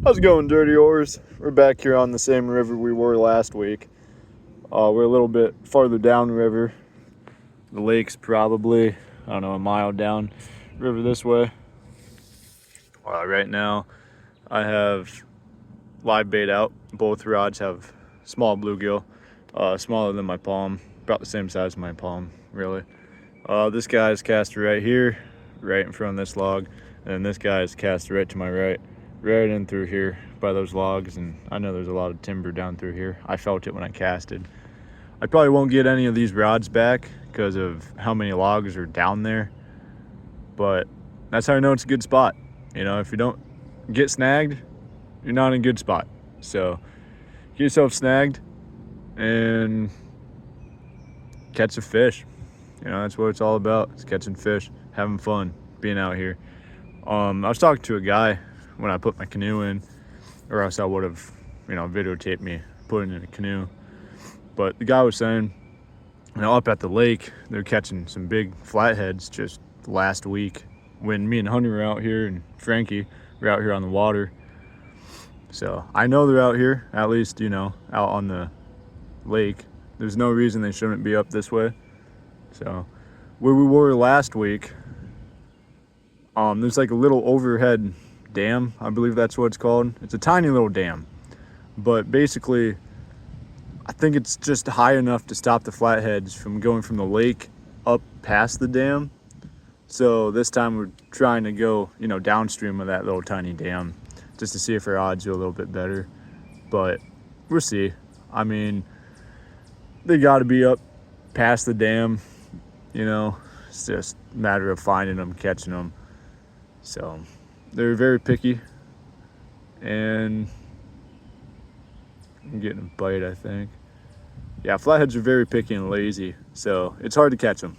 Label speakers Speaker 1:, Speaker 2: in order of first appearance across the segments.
Speaker 1: How's it going, Dirty Oars? We're back here on the same river we were last week. We're a little bit farther downriver. The lake's probably, I don't know, a mile down river this way. Right now, I have live bait out. Both rods have small bluegill, smaller than my palm, about the same size as my palm, really. This guy's cast right here, right in front of this log, and this guy's cast right to my right in through here by those logs. And I know there's a lot of timber down through here. I felt it when I casted. I probably won't get any of these rods back because of how many logs are down there, but that's how I know it's a good spot. You know, if you don't get snagged, you're not in a good spot. So get yourself snagged and catch a fish. You know, that's what it's all about. It's catching fish, having fun, being out here. I was talking to a guy when I put my canoe in, or else I would have, videotaped me putting in a canoe. But the guy was saying, up at the lake, they're catching some big flatheads just last week when me and Hunter were out here and Frankie were out here on the water. So I know they're out here, at least, out on the lake. There's no reason they shouldn't be up this way. So where we were last week, there's like a little overhead dam, I believe that's what it's called. It's a tiny little dam, but basically I think it's just high enough to stop the flatheads from going from the lake up past the dam. So this time we're trying to go, downstream of that little tiny dam just to see if our odds are a little bit better. But we'll see. I mean, they got to be up past the dam, it's just a matter of finding them, catching them. So they're very picky, and I'm getting a bite, I think. Yeah, flatheads are very picky and lazy, so it's hard to catch them.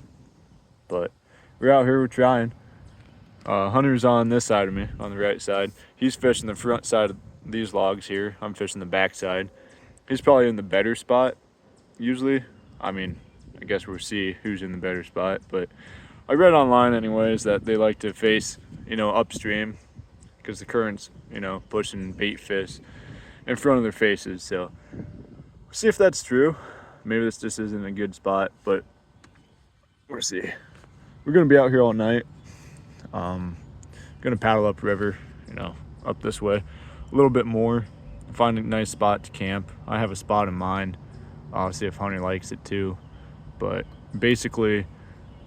Speaker 1: But we're out here, we're trying. Hunter's on this side of me, on the right side. He's fishing the front side of these logs here. I'm fishing the back side. He's probably in the better spot, usually. I mean, I guess we'll see who's in the better spot, but I read online anyways that they like to face, upstream because the current's, pushing bait fish in front of their faces. So we'll see if that's true. Maybe this just isn't a good spot, but we'll see. We're gonna be out here all night. Gonna paddle upriver, up this way a little bit more, find a nice spot to camp. I have a spot in mind. I'll see if Hunter likes it too. But basically,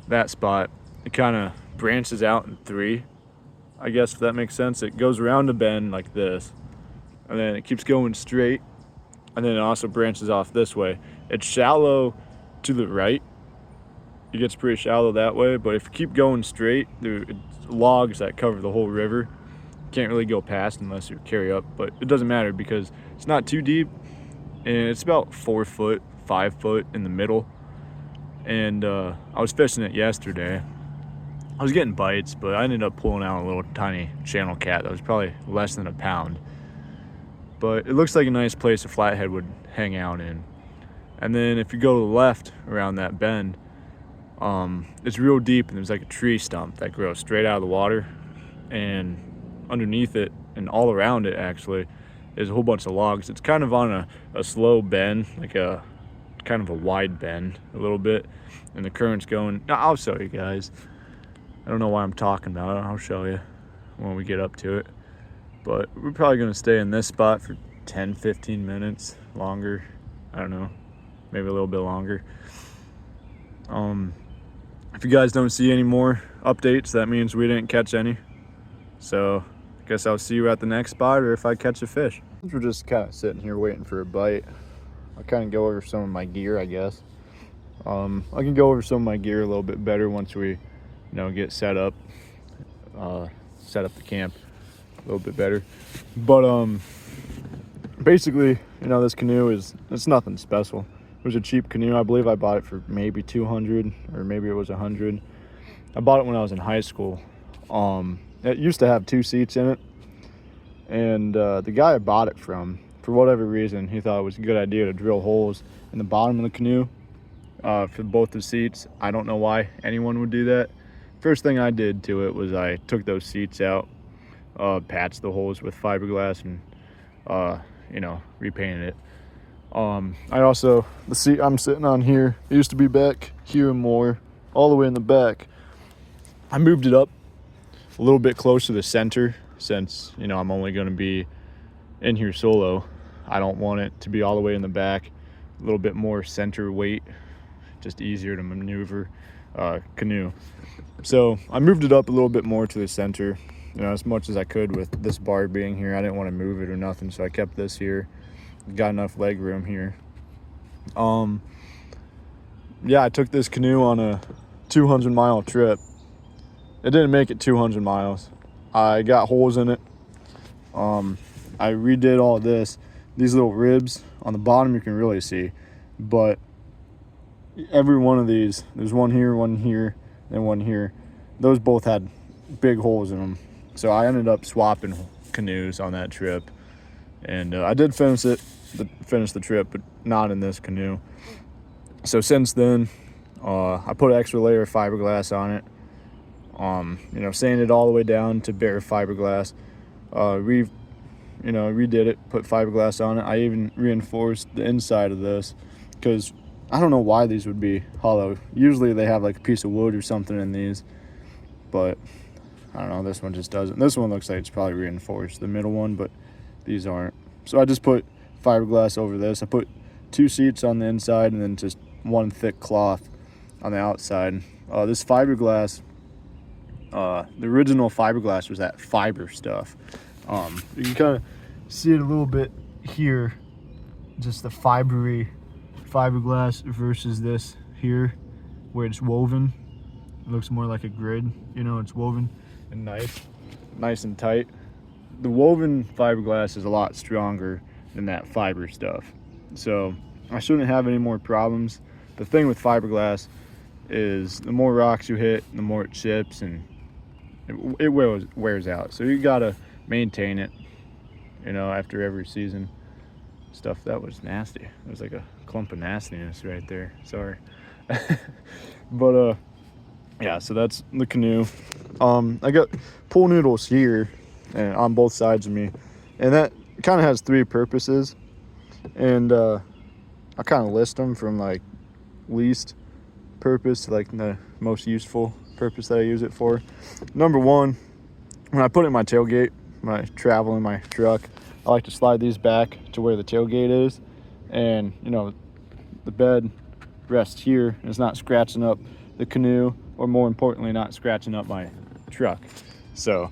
Speaker 1: that spot, it kind of branches out in three, I guess, if that makes sense. It goes around a bend like this, and then it keeps going straight, and then it also branches off this way. It's shallow to the right. It gets pretty shallow that way, but if you keep going straight, there's logs that cover the whole river. You can't really go past unless you carry up, but it doesn't matter because it's not too deep, and it's about 4 foot, 5 foot in the middle. And I was fishing it yesterday. I was getting bites, but I ended up pulling out a little tiny channel cat that was probably less than a pound. But it looks like a nice place a flathead would hang out in. And then if you go to the left around that bend, it's real deep, and there's like a tree stump that grows straight out of the water. And underneath it, and all around it actually, is a whole bunch of logs. It's kind of on a slow bend, like a kind of a wide bend a little bit, and the current's going. I'll show you guys. I don't know why I'm talking about it. I'll show you when we get up to it. But we're probably going to stay in this spot for 10-15 minutes longer. I don't know, maybe a little bit longer. If you guys don't see any more updates, that means we didn't catch any. So I guess I'll see you at the next spot, or if I catch a fish. We're just kind of sitting here waiting for a bite. I'll kind of go over some of my gear, I guess. I can go over some of my gear a little bit better once we, get set up the camp a little bit better. But basically, this canoe it's nothing special. It was a cheap canoe. I believe I bought it for maybe 200, or maybe it was 100. I bought it when I was in high school. It used to have 2 seats in it, and the guy I bought it from, for whatever reason, he thought it was a good idea to drill holes in the bottom of the canoe for both the seats. I don't know why anyone would do that. First thing I did to it was I took those seats out, patched the holes with fiberglass and you know, repainted it. I also, the seat I'm sitting on here, it used to be back here more, all the way in the back. I moved it up a little bit closer to the center since, you know, I'm only going to be in here solo. I don't want it to be all the way in the back. A little bit more center weight, just easier to maneuver canoe. So I moved it up a little bit more to the center, you know, as much as I could with this bar being here. I didn't want to move it or nothing, so I kept this here. Got enough leg room here. Yeah, I took this canoe on a 200-mile trip. It didn't make it 200 miles. I got holes in it. I redid all this. These little ribs on the bottom you can really see, but every one of these, there's one here, and one here. Those both had big holes in them. So I ended up swapping canoes on that trip, and I did finish the trip, but not in this canoe. So since then, I put an extra layer of fiberglass on it. You know, sanded all the way down to bare fiberglass. Redid it, put fiberglass on it. I even reinforced the inside of this because I don't know why these would be hollow. Usually they have like a piece of wood or something in these, but I don't know, this one just doesn't. This one looks like it's probably reinforced, the middle one, but these aren't. So I just put fiberglass over this. I put 2 seats on the inside and then just one thick cloth on the outside. This fiberglass, the original fiberglass was that fiber stuff. You can kind of see it a little bit here, just the fiberglass versus this here where it's woven. It looks more like a grid, you know, it's woven and nice and tight. The woven fiberglass is a lot stronger than that fiber stuff, so I shouldn't have any more problems. The thing with fiberglass is the more rocks you hit, the more it chips and it wears out. So you gotta maintain it, you know, after every season. Stuff that was nasty. It was like a clump of nastiness right there. Sorry. But yeah, so that's the canoe. I got pool noodles here and on both sides of me, and that kind of has 3 purposes, and I kind of list them from like least purpose to like the most useful purpose that I use it for. Number 1, when I put it in my tailgate, when I travel in my truck, I like to slide these back to where the tailgate is, and you know, the bed rests here and it's not scratching up the canoe, or more importantly, not scratching up my truck. So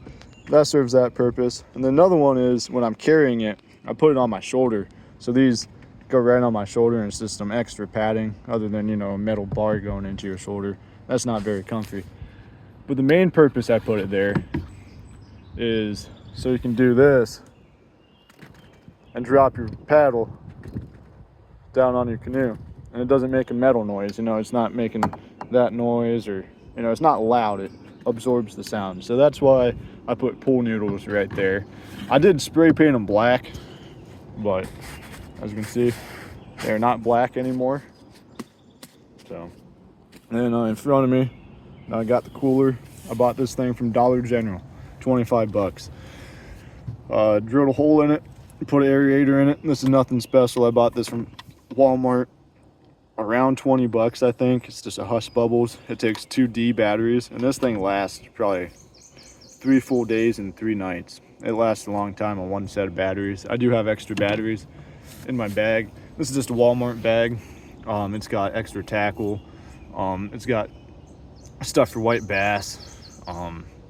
Speaker 1: that serves that purpose. And then another one is when I'm carrying it, I put it on my shoulder. So these go right on my shoulder, and it's just some extra padding other than, you know, a metal bar going into your shoulder. That's not very comfy. But the main purpose I put it there is so you can do this and drop your paddle down on your canoe, and it doesn't make a metal noise. You know, it's not making that noise, or, you know, it's not loud. It absorbs the sound. So that's why I put pool noodles right there. I did spray paint them black, but as you can see, they're not black anymore. So, and then in front of me, I got the cooler. I bought this thing from Dollar General, 25 bucks. Drilled a hole in it, put an aerator in it. This is nothing special. I bought this from Walmart, around 20 bucks, I think. It's just a Hush Bubbles. It takes 2D batteries, and this thing lasts probably 3 full days and 3 nights. It lasts a long time on one set of batteries. I do have extra batteries in my bag. This is just a Walmart bag. It's got extra tackle. It's got stuff for white bass,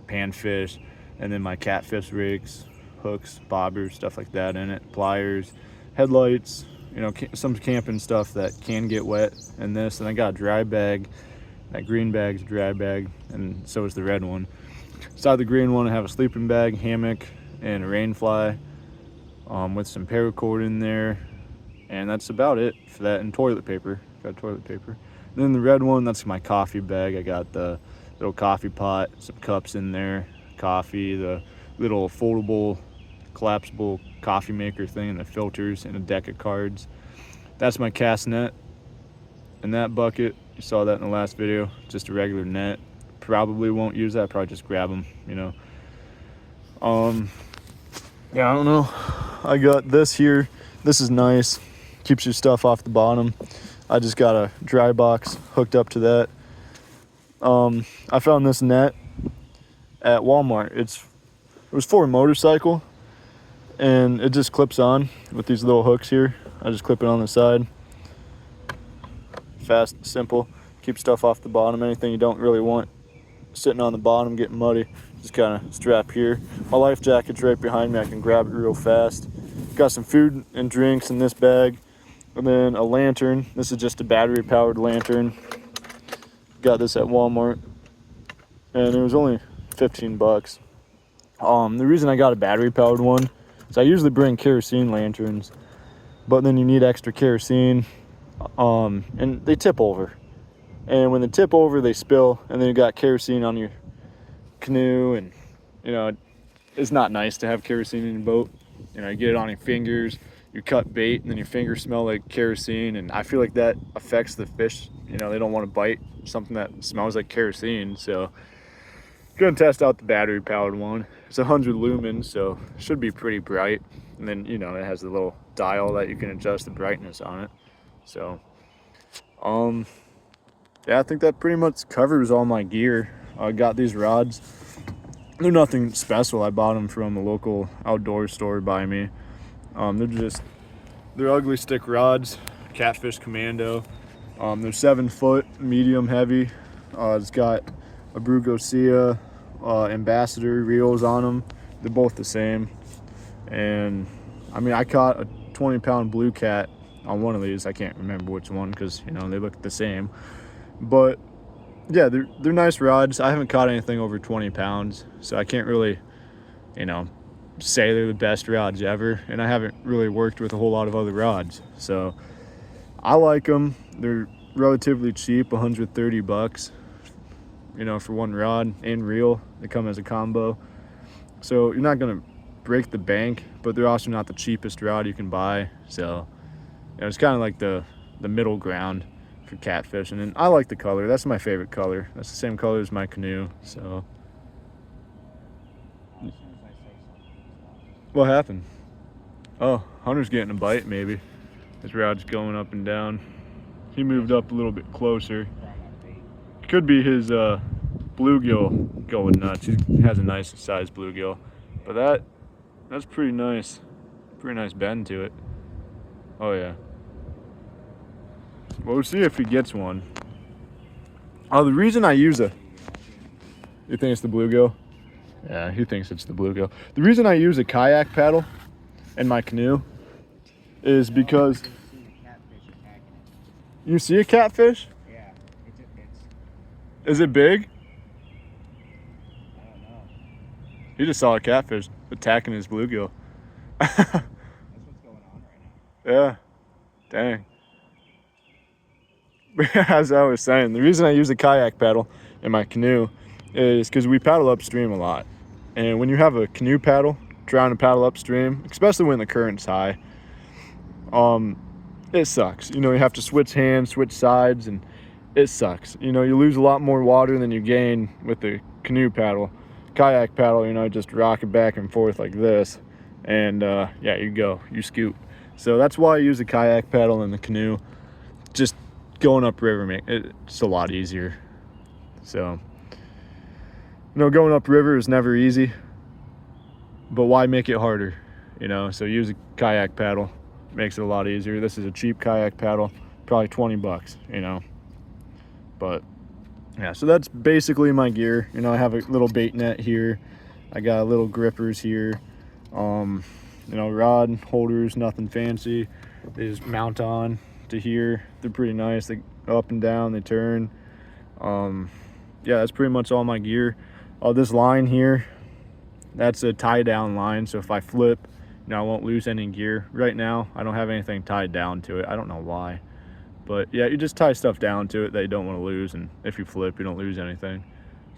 Speaker 1: panfish, and then my catfish rigs, hooks, bobbers, stuff like that in it, pliers, headlights, you know, some camping stuff that can get wet in this. And I got a dry bag. That green bag's a dry bag, and so is the red one. Inside the green one, I have a sleeping bag, hammock, and a rain fly, with some paracord in there, and that's about it for that. And toilet paper. Got toilet paper. And then the red one, that's my coffee bag. I got the little coffee pot, some cups in there, coffee, the little foldable, collapsible coffee maker thing, and the filters, and a deck of cards. That's my cast net. And that bucket, you saw that in the last video, just a regular net. Probably won't use that, probably just grab them, you know. Yeah, I don't know. I got this here. This is nice. Keeps your stuff off the bottom. I just got a dry box hooked up to that. I found this net at Walmart. It was for a motorcycle, and it just clips on with these little hooks here. I just clip it on the side. Fast, simple. Keep stuff off the bottom. Anything you don't really want sitting on the bottom getting muddy, just kind of strap here. My life jacket's right behind me. I can grab it real fast. Got some food and drinks in this bag, and then a lantern. This is just a battery powered lantern. Got this at Walmart, and it was only 15 bucks. The reason I got a battery powered one is I usually bring kerosene lanterns, but then you need extra kerosene, and they tip over. And when they tip over, they spill, and then you got kerosene on your canoe, and you know, it's not nice to have kerosene in your boat. You know, you get it on your fingers, you cut bait, and then your fingers smell like kerosene, and I feel like that affects the fish. You know, they don't want to bite something that smells like kerosene. So gonna test out the battery powered one. It's 100 lumens, so it should be pretty bright. And then, you know, it has the little dial that you can adjust the brightness on it. So yeah, I think that pretty much covers all my gear. I got these rods. They're nothing special. I bought them from a local outdoor store by me. They're ugly stick rods, Catfish Commando. They're 7 foot, medium heavy. It's got a Brugosia Ambassador reels on them. They're both the same. And I mean, I caught a 20-pound blue cat on one of these. I can't remember which one because, you know, they look the same. But yeah, they're nice rods. I haven't caught anything over 20 pounds, so I can't really, you know, say they're the best rods ever. And I haven't really worked with a whole lot of other rods, so I like them. They're relatively cheap, 130 bucks, you know, for one rod and reel. They come as a combo, so you're not gonna break the bank, but they're also not the cheapest rod you can buy. So you know, it's kind of like the middle ground for catfishing, and I like the color. That's my favorite color. That's the same color as my canoe. So what happened? Oh, Hunter's getting a bite maybe. His rod's going up and down. He moved up a little bit closer. Could be his bluegill going nuts. He has a nice sized bluegill, but that's pretty nice. Pretty nice bend to it. Oh yeah. Well, we'll see if he gets one. Oh, the reason I use you think it's the bluegill? Yeah, he thinks it's the bluegill. The reason I use a kayak paddle in my canoe is because you see a catfish?
Speaker 2: Yeah.
Speaker 1: Is it big?
Speaker 2: I don't know.
Speaker 1: He just saw a catfish attacking his bluegill.
Speaker 2: That's what's going on right now.
Speaker 1: Yeah. Dang. As I was saying, the reason I use a kayak paddle in my canoe is because we paddle upstream a lot. And when you have a canoe paddle, trying to paddle upstream, especially when the current's high, it sucks. You know, you have to switch hands, switch sides, and it sucks. You know, you lose a lot more water than you gain with the canoe paddle. Kayak paddle, you know, just rock it back and forth like this, and yeah, you go, you scoop. So that's why I use a kayak paddle in the canoe. Just going upriver, it's a lot easier. So, you know, going upriver is never easy, but why make it harder? You know, so use a kayak paddle, makes it a lot easier. This is a cheap kayak paddle, probably 20 bucks, you know. But yeah, so that's basically my gear. You know, I have a little bait net here. I got little grippers here. You know, rod holders, nothing fancy. They just mount on to here. They're pretty nice. They go up and down, they turn. Yeah, that's pretty much all my gear. This line here, that's a tie down line, so if I flip, you know, I won't lose any gear. Right now I don't have anything tied down to it. I don't know why, but yeah, you just tie stuff down to it that you don't want to lose, and if you flip, you don't lose anything.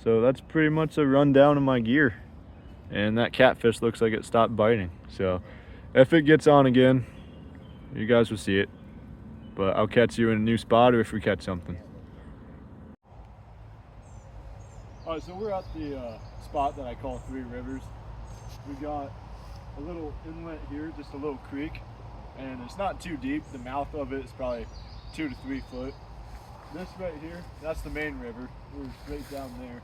Speaker 1: So that's pretty much a rundown of my gear. And that catfish looks like it stopped biting, so if it gets on again, you guys will see it. But I'll catch you in a new spot, or if we catch something. All right, so we're at the spot that I call Three Rivers. we got a little inlet here, just a little creek, and it's not too deep. The mouth of it is probably 2 to 3 foot. This right here, that's the main river. We're straight down there.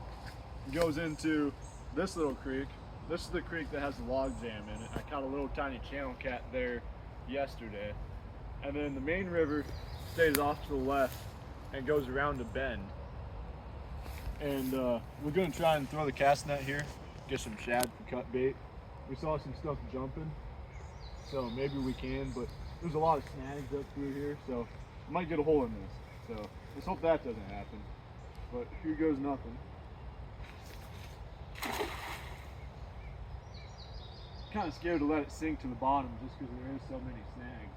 Speaker 1: It goes into this little creek. This is the creek that has the log jam in it. I caught a little tiny channel cat there yesterday. And then the main river stays off to the left and goes around a bend. And we're gonna try and throw the cast net here, get some shad for cut bait. We saw some stuff jumping, so maybe we can, but there's a lot of snags up through here, so we might get a hole in this. So let's hope that doesn't happen. But here goes nothing. Kind of scared to let it sink to the bottom just because there is so many snags.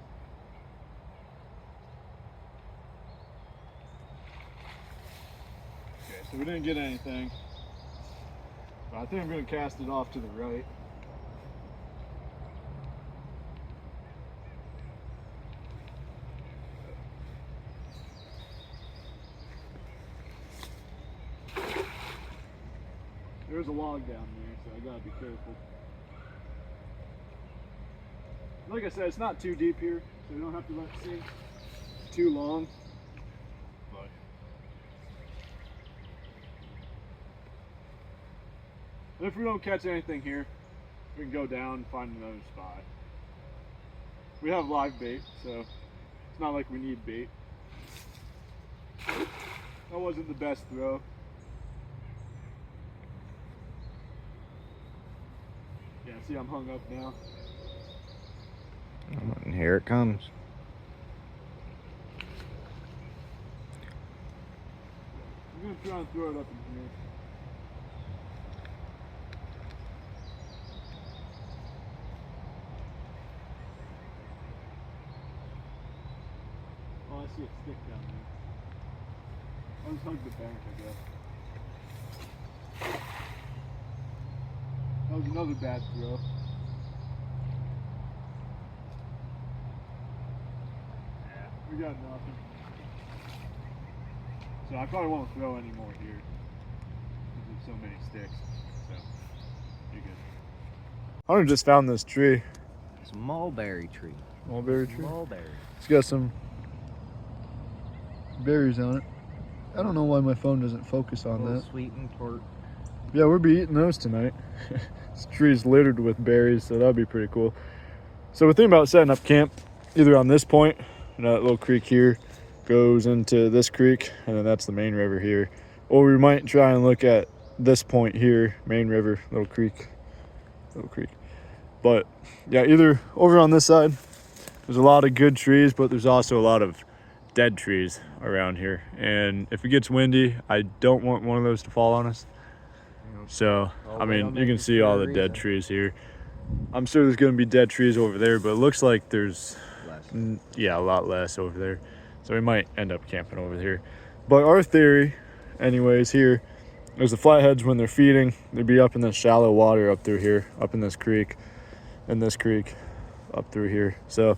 Speaker 1: Okay, so we didn't get anything. But I think I'm going to cast it off to the right. There's a log down there, so I gotta be careful. Like I said, it's not too deep here, so we don't have to let it sink too long. But if we don't catch anything here, we can go down and find another spot. We have live bait, so it's not like we need bait. That wasn't the best throw. Yeah, see, I'm hung up now.
Speaker 2: And here it comes.
Speaker 1: I'm gonna try and throw it up in here. Oh, I see a stick down there. I'll just hug the bank, I guess. That was another bad throw. Yeah, we got nothing. So I probably won't throw any more here because there's so many sticks. So you're good. Hunter just found this tree.
Speaker 2: It's a mulberry tree.
Speaker 1: Mulberry tree?
Speaker 2: Mulberry.
Speaker 1: It's got some berries on it. I don't know why my phone doesn't focus on that.
Speaker 2: Sweet and tart.
Speaker 1: Yeah, we'll be eating those tonight. This tree's littered with berries, so that'd be pretty cool. So we're thinking about setting up camp either on this point, and that little creek here goes into this creek, and then that's the main river here. Or we might try and look at this point here, main river, little creek. But yeah, either over on this side, there's a lot of good trees, but there's also a lot of dead trees around here. And if it gets windy, I don't want one of those to fall on us. So, I mean, you can see all the dead trees here. I'm sure there's going to be dead trees over there, but it looks like there's, yeah, a lot less over there. So we might end up camping over here. But our theory, anyways, here is the flatheads, when they're feeding, they'd be up in this shallow water up through here, up in this creek, and this creek up through here. So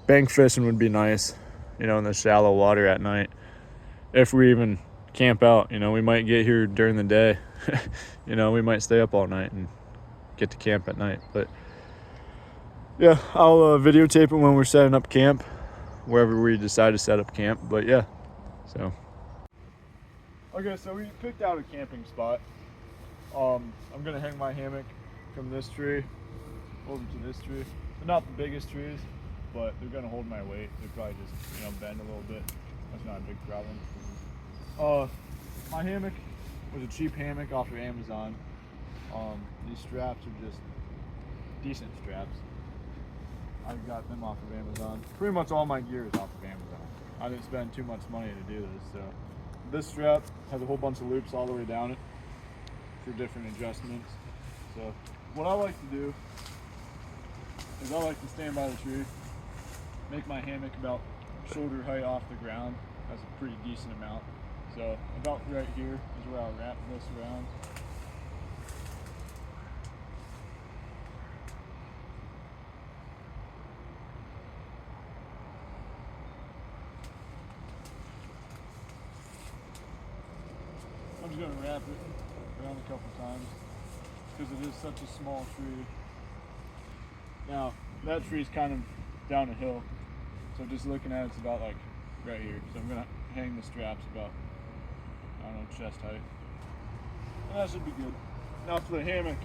Speaker 1: bank fishing would be nice, you know, in the shallow water at night. If we even camp out, you know, we might get here during the day. You know, we might stay up all night and get to camp at night. But yeah, I'll videotape it when we're setting up camp, wherever we decide to set up camp. But yeah, so okay, so we picked out a camping spot. I'm gonna hang my hammock from this tree over to this tree. They're not the biggest trees, but they're gonna hold my weight. They probably just, you know, bend a little bit. That's not a big problem. My hammock was a cheap hammock off of Amazon. These straps are just decent straps. I got them off of Amazon. Pretty much all my gear is off of Amazon. I didn't spend too much money to do this. So this strap has a whole bunch of loops all the way down it for different adjustments. So what I like to do is I like to stand by the tree, make my hammock about shoulder height off the ground. That's a pretty decent amount. So about right here is where I'll wrap this around. I'm just going to wrap it around a couple times because it is such a small tree. Now, that tree's kind of down a hill, so just looking at it's about like right here. So I'm gonna hang the straps about, I don't know, chest height. And that should be good. Now for the hammock.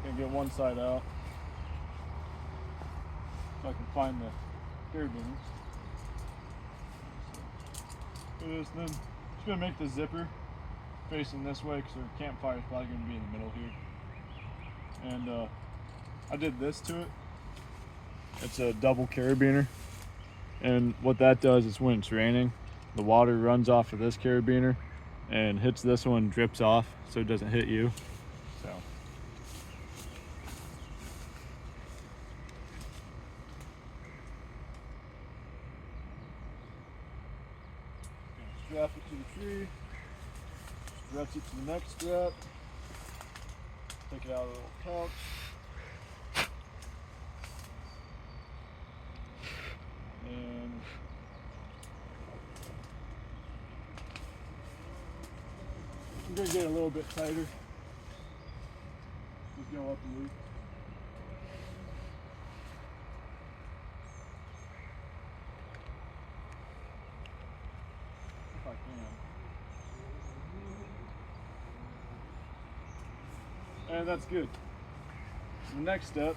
Speaker 1: Gonna get one side out so I can find the carabiner. Do this, then just gonna make the zipper facing this way because our campfire is probably gonna be in the middle here. And I did this to it. It's a double carabiner, and what that does is when it's raining, the water runs off of this carabiner and hits this one, drips off, so it doesn't hit you. So. Strap it to the tree, stretch it to the next strap, take it out of the little pouch, and I'm going to get a little bit tighter, just go up the loop. If I can. And that's good. So the next step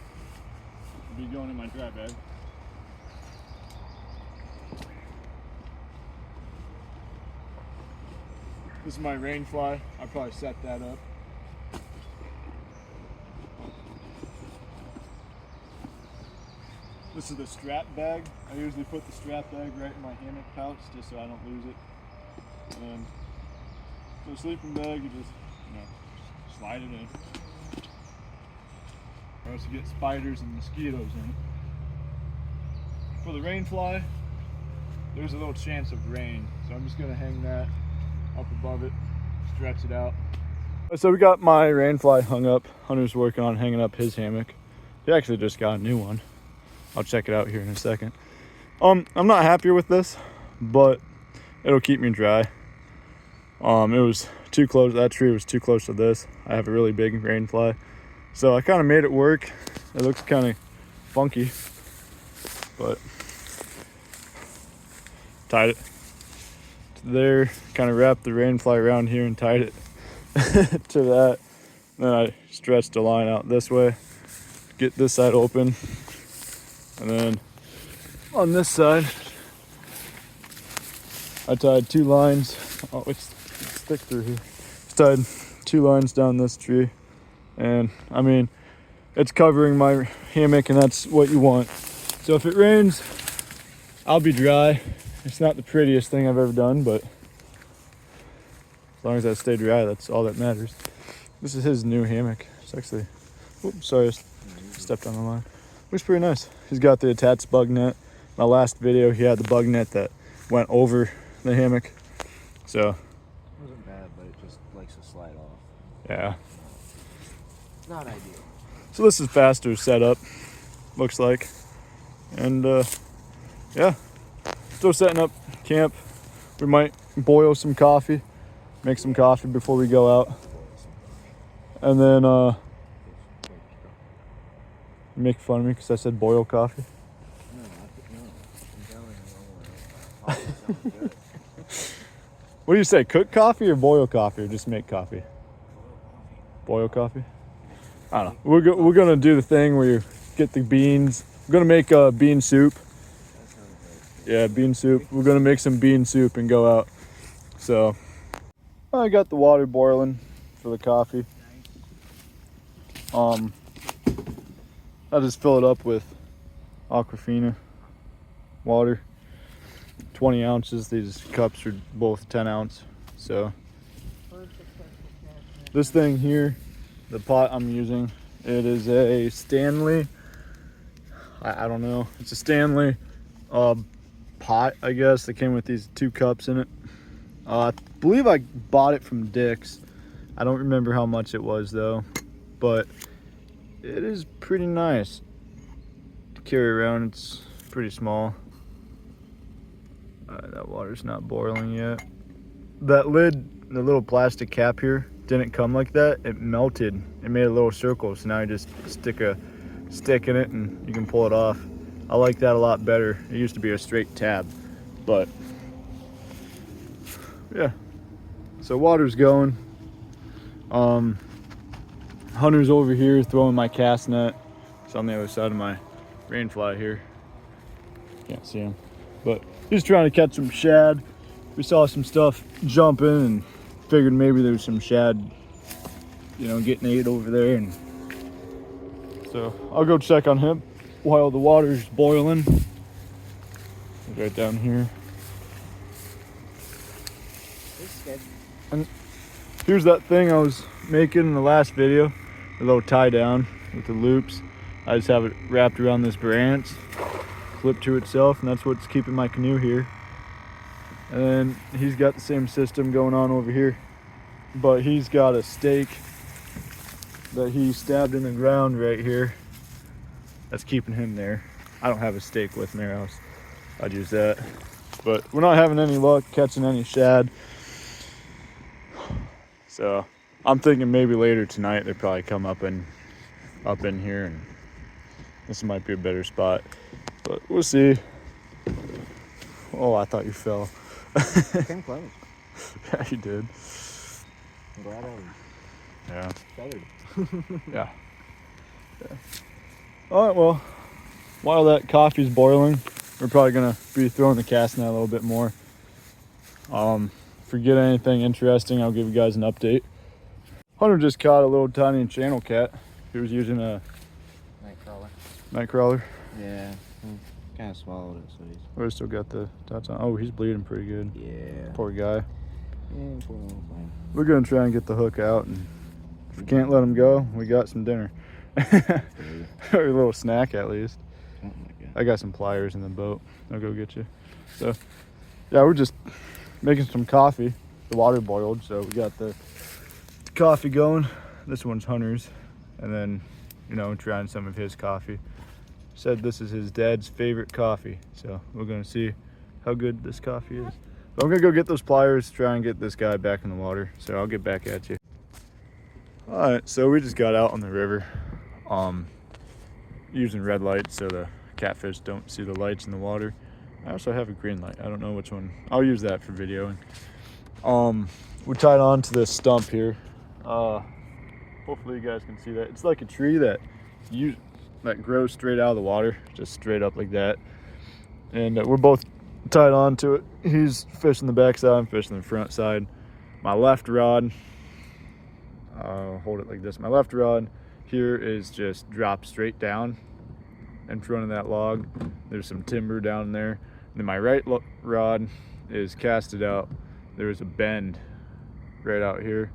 Speaker 1: will be going in my dry bag. This is my rain fly. I'll probably set that up. This is the strap bag. I usually put the strap bag right in my hammock pouch just so I don't lose it. And for the sleeping bag, you just, slide it in. Or else you get spiders and mosquitoes in it. For the rain fly, there's a little chance of rain, so I'm just gonna hang that up above it, stretch it out. So we got my rain fly hung up. Hunter's working on hanging up his hammock. He actually just got a new one. I'll check it out here in a second. I'm not happier with this, but it'll keep me dry. It was too close. That tree was too close to this. I have a really big rain fly, so I kind of made it work. It looks kind of funky, but tied it to there. Kind of wrapped the rain fly around here and tied it to that. Then I stretched the line out this way, get this side open, and then on this side I tied two lines. Oh, it's thick through here. Tied two lines down this tree, and I mean, it's covering my hammock, and that's what you want. So if it rains, I'll be dry. It's not the prettiest thing I've ever done, but as long as I stay dry, that's all that matters. This is his new hammock. It's actually, oops, sorry, I stepped on the line. Looks pretty nice. He's got the attached bug net. My last video, he had the bug net that went over the hammock. So
Speaker 2: it wasn't bad, but it just likes to slide off.
Speaker 1: yeah,
Speaker 2: Not ideal.
Speaker 1: so this is faster setup, looks like. And yeah, still setting up camp. We might boil some coffee, make some coffee before we go out, and then make fun of me because I said boil coffee.
Speaker 2: No, I'm telling you, coffee sounds good.
Speaker 1: What do you say, cook coffee or boil coffee, or just make coffee? Boil coffee? I don't know. We're gonna do the thing where you get the beans. We're gonna make bean soup.
Speaker 2: That sounds great.
Speaker 1: Yeah, bean soup. We're gonna make some bean soup and go out. So I got the water boiling for the coffee. I just fill it up with Aquafina water. 20 ounces. These cups are both 10 ounce. So this thing here, the pot I'm using, it is a Stanley. I don't know. It's a Stanley pot, I guess. That came with these 2 cups in it. I believe I bought it from Dick's. I don't remember how much it was though, but it is pretty nice to carry around. It's pretty small. That water's not boiling yet. That lid, the little plastic cap here, didn't come like that, it melted. It made a little circle, so now you just stick a stick in it and you can pull it off. I like that a lot better. It used to be a straight tab, but yeah. So water's going. Hunter's over here throwing my cast net. It's on the other side of my rain fly here. Can't see him, but he's trying to catch some shad. We saw some stuff jumping and figured maybe there's some shad, you know, getting ate over there. And so I'll go check on him while the water's boiling. Right down here. And here's that thing I was making in the last video, a little tie down with the loops. I just have it wrapped around this branch, clipped to itself, and that's what's keeping my canoe here. And then he's got the same system going on over here, but he's got a stake that he stabbed in the ground right here. That's keeping him there. I don't have a stake with me, or else I'd use that. But we're not having any luck catching any shad. So I'm thinking maybe later tonight they'll probably come up in here, and this might be a better spot. But we'll see. Oh, I thought you fell.
Speaker 2: Came close.
Speaker 1: Yeah, you did.
Speaker 2: I'm glad I was
Speaker 1: Yeah.
Speaker 2: feathered.
Speaker 1: Yeah. All right, well, while that coffee's boiling, we're probably gonna be throwing the cast net a little bit more. Forget anything interesting, I'll give you guys an update. Hunter just caught a little tiny channel cat. He was using a night crawler.
Speaker 2: Yeah, kind of swallowed it, so he's...
Speaker 1: We still got the dots on. Oh, he's bleeding pretty good.
Speaker 2: Yeah.
Speaker 1: Poor guy.
Speaker 2: Yeah, poor little thing.
Speaker 1: We're gonna try and get the hook out, and if we can't let him go, we got some dinner. Or a little snack at least.
Speaker 2: Something like that.
Speaker 1: I got some pliers in the boat. I'll go get you. So, yeah, we're just making some coffee. The water boiled, so we got the coffee going. This one's Hunter's, and then, you know, trying some of his coffee. Said this is his dad's favorite coffee, so we're gonna see how good this coffee is. So I'm gonna go get those pliers, try and get this guy back in the water. So I'll get back at you. All right, so we just got out on the river, using red lights so the catfish don't see the lights in the water. I also have a green light. I don't know which one. I'll use that for videoing. We tied on to this stump here. Hopefully you guys can see that. It's like a tree that grows straight out of the water, just straight up like that. And we're both tied on to it. He's fishing the backside, I'm fishing the front side. My left rod, I'll hold it like this. My left rod here is just dropped straight down in front of that log. There's some timber down there. And then my right rod is casted out. There's a bend right out here,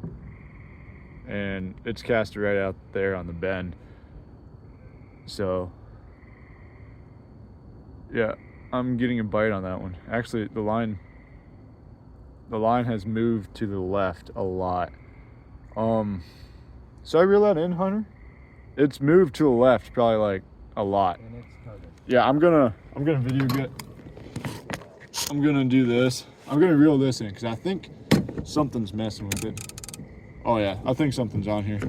Speaker 1: and it's casted right out there on the bend. So yeah, I'm getting a bite on that one. Actually, the line has moved to the left a lot. So I reel that in, Hunter? It's moved to the left probably like a lot.
Speaker 2: And it's covered.
Speaker 1: Yeah, I'm gonna video get. I'm gonna do this. I'm gonna reel this in because I think something's messing with it. Oh yeah, I think something's on here.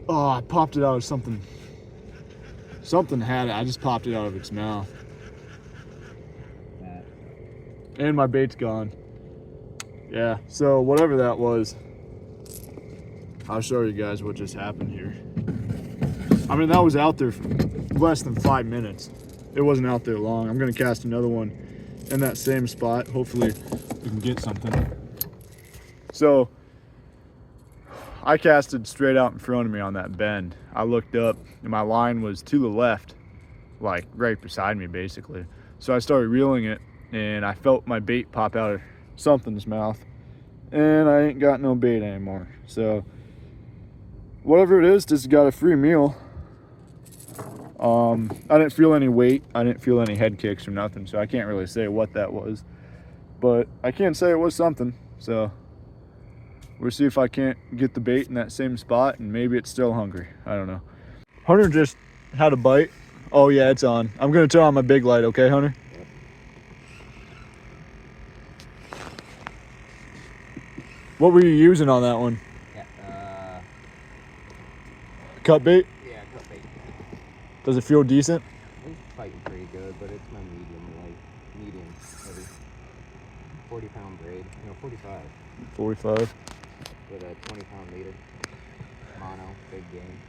Speaker 1: Oh, I popped it out of something. Something had it. I just popped it out of its mouth. And my bait's gone. Yeah, so whatever that was, I'll show you guys what just happened here. I mean, that was out there for less than 5 minutes. It wasn't out there long. I'm gonna cast another one in that same spot. Hopefully we can get something. So I casted straight out in front of me on that bend. I looked up and my line was to the left, like right beside me basically. So I started reeling it and I felt my bait pop out of something's mouth, and I ain't got no bait anymore. So whatever it is, just got a free meal. I didn't feel any weight. I didn't feel any head kicks or nothing, so I can't really say what that was, but I can say it was something. So we'll see if I can't get the bait in that same spot, and maybe it's still hungry. I don't know. Hunter just had a bite. Oh yeah, it's on. I'm gonna turn on my big light, okay, Hunter? What were you using on that one? Cut bait?
Speaker 2: Yeah, cut bait.
Speaker 1: Does it feel decent?
Speaker 2: It's fighting pretty good, but it's my medium heavy. 40-pound braid. No, 45.
Speaker 1: 45.
Speaker 2: With a 20-pound leader. Mono, big game.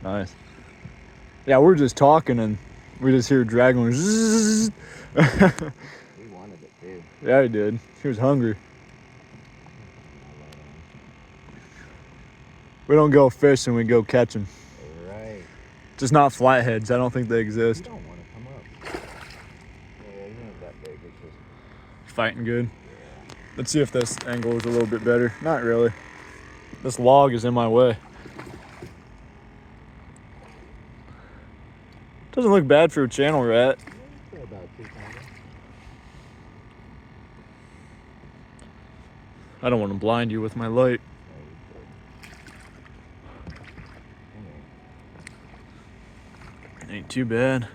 Speaker 1: Nice. Yeah, we're just talking and we just hear dragging. Zzz.
Speaker 2: He wanted it too.
Speaker 1: Yeah, he did. He was hungry. We don't go fishing, we go catching.
Speaker 2: Right.
Speaker 1: Just not flatheads. I don't think they exist.
Speaker 2: You don't want to come up. Yeah, he's not that big. It's just
Speaker 1: Fighting good. Let's see if this angle is a little bit better. Not really. This log is in my way. Doesn't look bad for a channel rat.
Speaker 2: about 2 pounds.
Speaker 1: I don't want to blind you with my light. Ain't too bad.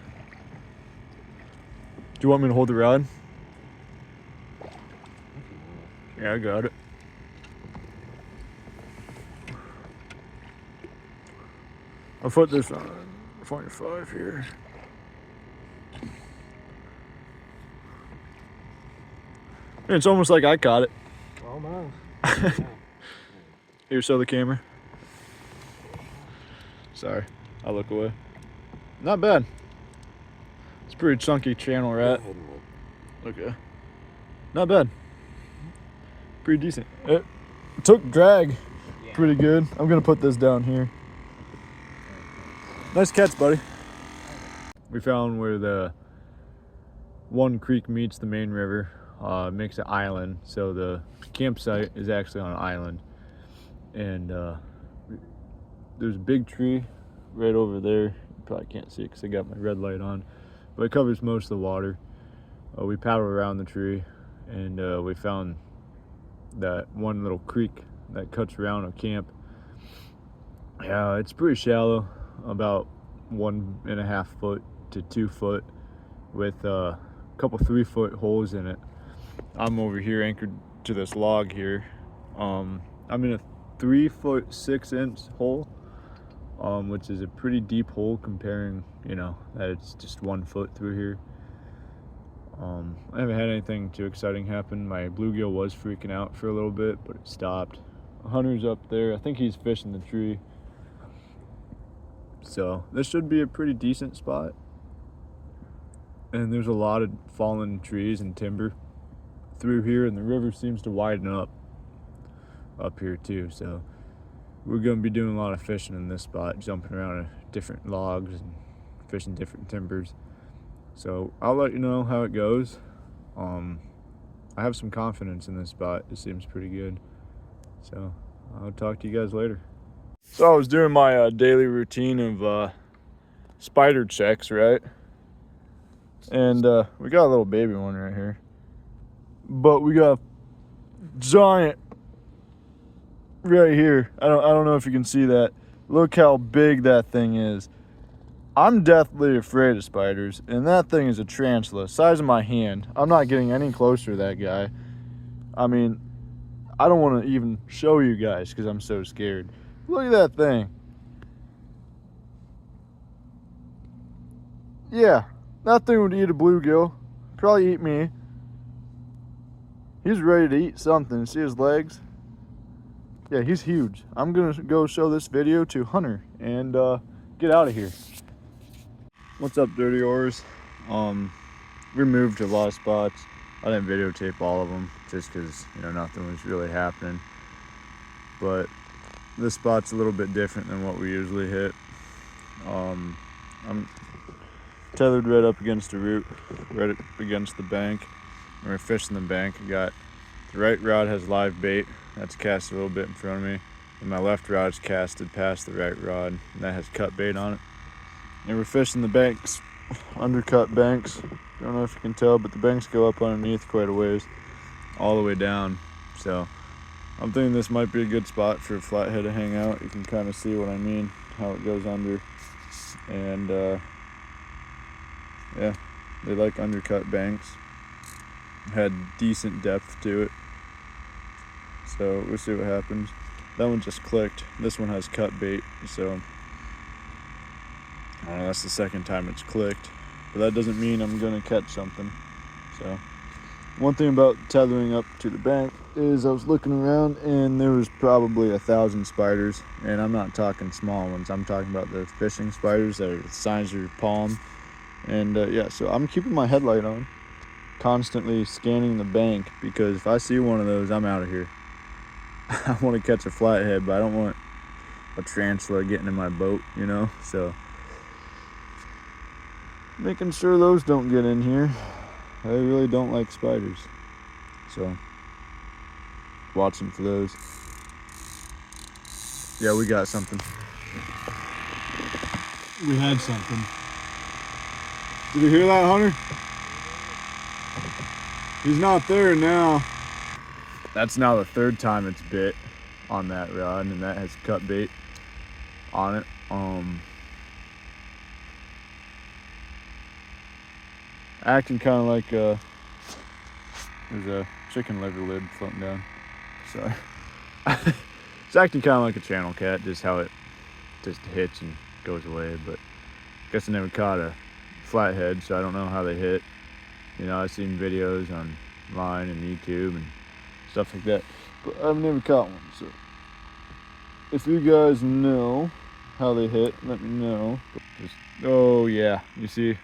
Speaker 1: Do you want me to hold the rod? Yeah, I got it. I'll put this on 25 here. It's almost like I caught it.
Speaker 2: Almost.
Speaker 1: Here, show the camera. Sorry, I'll look away. Not bad. It's a pretty chunky channel rat. Okay. Not bad. Pretty decent. It took drag pretty good. I'm gonna put this down here. Nice catch, buddy. We found where the one creek meets the main river, makes an island. So the campsite is actually on an island. And there's a big tree right over there. You probably can't see it because I got my red light on, but it covers most of the water. We paddled around the tree and we found that one little creek that cuts around a camp. Yeah, it's pretty shallow, about 1.5 foot to 2 foot, with a couple 3-foot holes in it. I'm over here anchored to this log here. I'm in a 3-foot 6-inch hole, which is a pretty deep hole comparing, you know, that it's just 1 foot through here. I haven't had anything too exciting happen. My bluegill was freaking out for a little bit, but it stopped. Hunter's up there. I think he's fishing the tree. So this should be a pretty decent spot. And there's a lot of fallen trees and timber through here, and the river seems to widen up here too. So we're going to be doing a lot of fishing in this spot, jumping around different logs and fishing different timbers. So I'll let you know how it goes. I have some confidence in this spot. It seems pretty good. So I'll talk to you guys later. So I was doing my daily routine of spider checks, right? And we got a little baby one right here. But we got a giant right here. I don't know if you can see that. Look how big that thing is. I'm deathly afraid of spiders, and that thing is a tarantula, size of my hand. I'm not getting any closer to that guy. I mean, I don't want to even show you guys because I'm so scared. Look at that thing. Yeah, that thing would eat a bluegill. Probably eat me. He's ready to eat something. See his legs? Yeah, he's huge. I'm going to go show this video to Hunter and get out of here. What's up, Dirty Oars? We moved to a lot of spots. I didn't videotape all of them just because, you know, nothing was really happening. But this spot's a little bit different than what we usually hit. I'm tethered right up against the root, right up against the bank. And we're fishing the bank. I got the right rod has live bait. That's cast a little bit in front of me. And my left rod's casted past the right rod. And that has cut bait on it. And we're fishing the banks, undercut banks. Don't know if you can tell, but the banks go up underneath quite a ways, all the way down. So I'm thinking this might be a good spot for a flathead to hang out. You can kind of see what I mean, how it goes under. And yeah, they like undercut banks. Had decent depth to it. So we'll see what happens. That one just clicked. This one has cut bait, so I don't know, that's the second time it's clicked. But that doesn't mean I'm gonna catch something. So one thing about tethering up to the bank is I was looking around and there was probably 1,000 spiders, and I'm not talking small ones. I'm talking about the fishing spiders that are the size of your palm. And yeah, so I'm keeping my headlight on, constantly scanning the bank, because if I see one of those, I'm out of here. I want to catch a flathead, but I don't want a tarantula getting in my boat, you know? So making sure those don't get in here. I really don't like spiders, so watching for those. Yeah, we got something. We had something. Did you hear that, Hunter? He's not there now. That's now the third time it's bit on that rod, and that has cut bait on it. Acting kind of like there's a chicken liver lid floating down. Sorry. It's acting kind of like a channel cat, just how it just hits and goes away. But I guess I never caught a flathead, so I don't know how they hit. You know, I've seen videos online and YouTube and stuff like that, but I've never caught one. So if you guys know how they hit, let me know. Just, oh yeah, you see?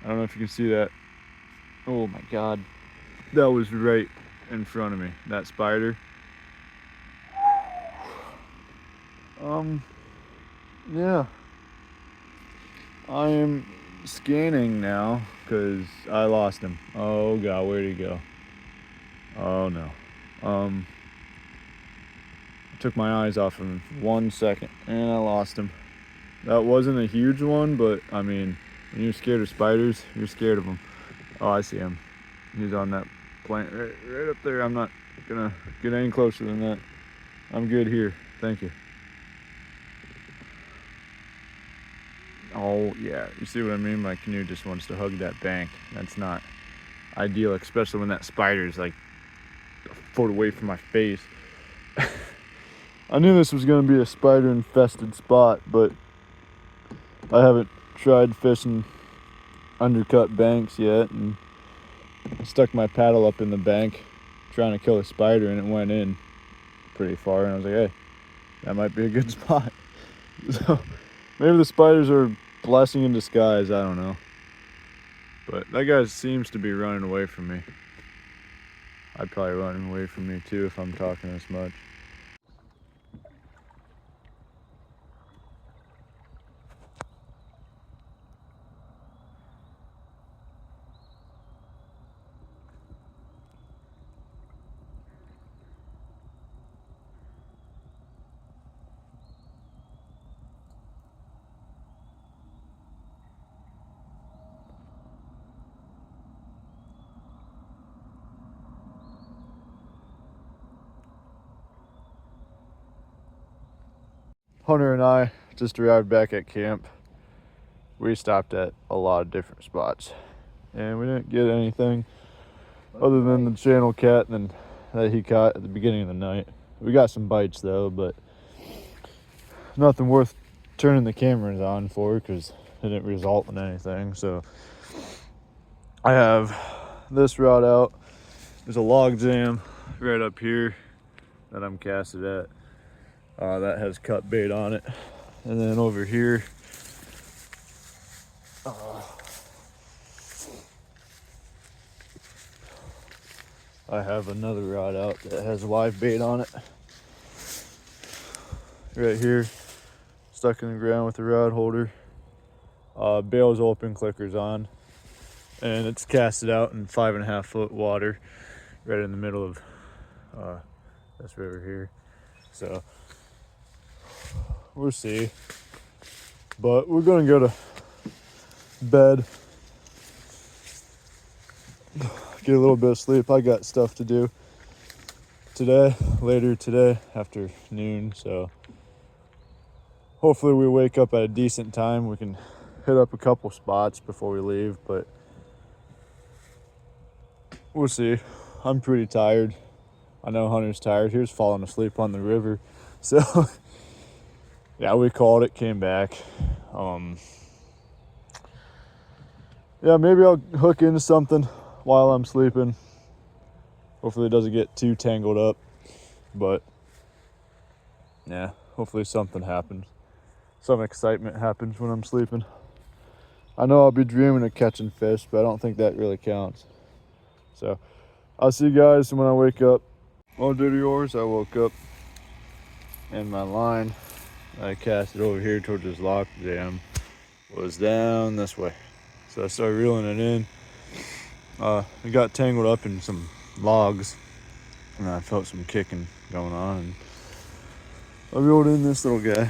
Speaker 1: I don't know if you can see that. Oh my God, that was right in front of me, that spider. Yeah, I am scanning now because I lost him. Oh God, where'd he go? Oh no. Took my eyes off him 1 second and I lost him. That wasn't a huge one, but I mean, when you're scared of spiders, you're scared of them. Oh, I see him. He's on that plant right up there. I'm not gonna get any closer than that. I'm good here. Thank you. Oh yeah, you see what I mean? My canoe just wants to hug that bank. That's not ideal, especially when that spider is like a foot away from my face. I knew this was going to be a spider infested spot, but I haven't tried fishing undercut banks yet, and I stuck my paddle up in the bank trying to kill a spider, and it went in pretty far, and I was like, hey, that might be a good spot. So maybe the spiders are a blessing in disguise, I don't know. But that guy seems to be running away from me. I'd probably run him away from me too if I'm talking this much. Hunter and I just arrived back at camp. We stopped at a lot of different spots, and we didn't get anything other than the channel cat that he caught at the beginning of the night. We got some bites though, but nothing worth turning the cameras on for because it didn't result in anything. So I have this rod out. There's a log jam right up here that I'm casted at. That has cut bait on it. And then over here, I have another rod out that has live bait on it. Right here, stuck in the ground with the rod holder. Bail's open, clicker's on. And it's casted out in 5.5 foot water right in the middle of this river here. So we'll see. But we're gonna go to bed, get a little bit of sleep. I got stuff to do today, later today, after noon. So hopefully we wake up at a decent time. We can hit up a couple spots before we leave, but we'll see. I'm pretty tired. I know Hunter's tired. He was falling asleep on the river. So, yeah, we called it, came back. Yeah, maybe I'll hook into something while I'm sleeping. Hopefully it doesn't get too tangled up. But, yeah, hopefully something happens. Some excitement happens when I'm sleeping. I know I'll be dreaming of catching fish, but I don't think that really counts. So, I'll see you guys when I wake up. Well, due to yours, I woke up and my line, I cast it over here towards this lock jam, was down this way. So I started reeling it in. It got tangled up in some logs, and I felt some kicking going on. And I reeled in this little guy.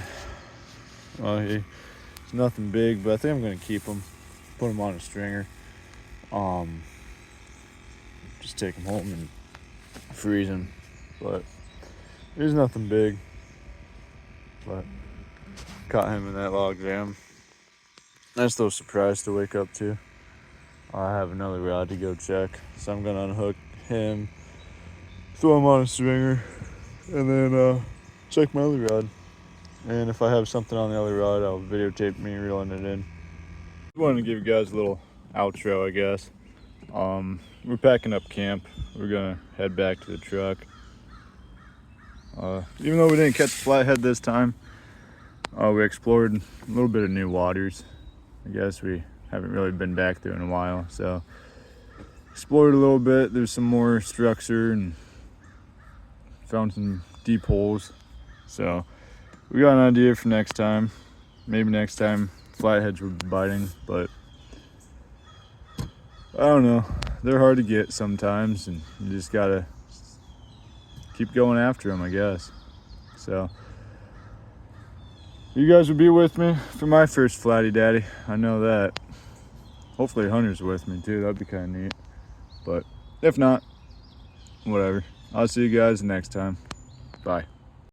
Speaker 1: He's nothing big, but I think I'm gonna keep him, put him on a stringer. Just take him home and freeze him. But he's nothing big. But caught him in that log jam. Nice little surprise to wake up to. I have another rod to go check, so I'm gonna unhook him, throw him on a stringer, and then check my other rod. And if I have something on the other rod, I'll videotape me reeling it in. Just wanted to give you guys a little outro, I guess. We're packing up camp. We're gonna head back to the truck. Even though we didn't catch flathead this time, we explored a little bit of new waters. I guess we haven't really been back there in a while, so explored a little bit. There's some more structure and found some deep holes. So we got an idea for next time. Maybe next time flatheads will be biting, but I don't know. They're hard to get sometimes, and you just gotta keep going after them, I guess. So you guys will be with me for my first flatty daddy. I know that. Hopefully Hunter's with me too. That'd be kind of neat. But if not, whatever. I'll see you guys next time. Bye.